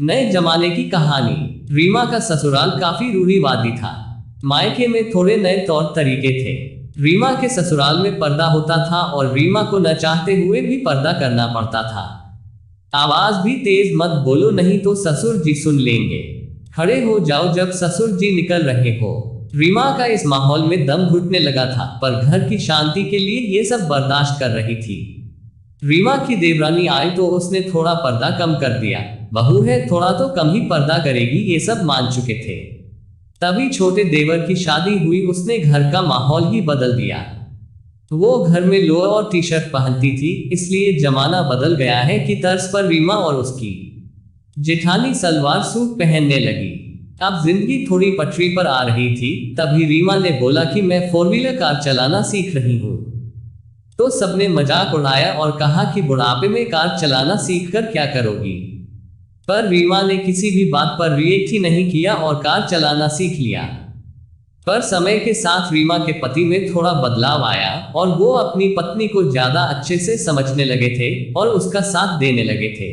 नए जमाने की कहानी। रीमा का ससुराल काफी रूढ़िवादी था। मायके में थोड़े नए तौर तरीके थे। रीमा के ससुराल में पर्दा होता था और रीमा को न चाहते हुए भी पर्दा करना पड़ता था। आवाज भी तेज मत बोलो नहीं तो ससुर जी सुन लेंगे। खड़े हो जाओ जब ससुर जी निकल रहे हो। रीमा का इस माहौल में दम घुटने लगा था, पर घर की शांति के लिए ये सब बर्दाश्त कर रही थी। रीमा की देवरानी आई तो उसने थोड़ा पर्दा कम कर दिया। बहू है, थोड़ा तो कम ही पर्दा करेगी, ये सब मान चुके थे। तभी छोटे देवर की शादी हुई, उसने घर का माहौल ही बदल दिया। वो घर में लोअर और टी शर्ट पहनती थी, इसलिए जमाना बदल गया है कि तर्ज पर रीमा और उसकी जेठानी सलवार सूट पहनने लगी। अब जिंदगी थोड़ी पटरी पर आ रही थी। तभी रीमा ने बोला कि मैं फोर व्हीलर कार चलाना सीख रही हूँ। तो सबने मजाक उड़ाया और कहा कि बुढ़ापे में कार चलाना सीखकर क्या करोगी। पर रीमा ने किसी भी बात पर रिएक्ट ही नहीं किया और कार चलाना सीख लिया। पर समय के साथ रीमा के पति में थोड़ा बदलाव आया और वो अपनी पत्नी को ज्यादा अच्छे से समझने लगे थे और उसका साथ देने लगे थे।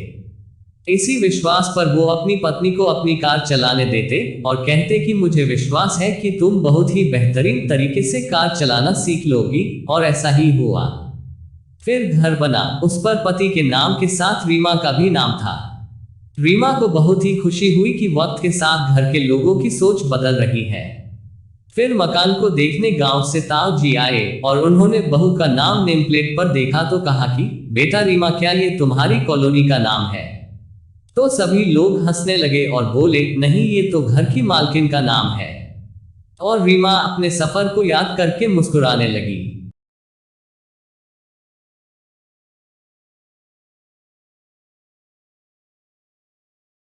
इसी विश्वास पर वो अपनी पत्नी को अपनी कार चलाने देते और कहते कि मुझे विश्वास है कि तुम बहुत ही बेहतरीन तरीके से कार चलाना सीख लोगी, और ऐसा ही हुआ। फिर घर बना, उस पर पति के नाम के साथ रीमा का भी नाम था। रीमा को बहुत ही खुशी हुई कि वक्त के साथ घर के लोगों की सोच बदल रही है। फिर मकान को देखने गांव से ताऊ जी आए और उन्होंने बहू का नाम नेम प्लेट पर देखा तो कहा कि बेटा रीमा, क्या ये तुम्हारी कॉलोनी का नाम है? तो सभी लोग हंसने लगे और बोले, नहीं, ये तो घर की मालकिन का नाम है। और रीमा अपने सफर को याद करके मुस्कुराने लगी।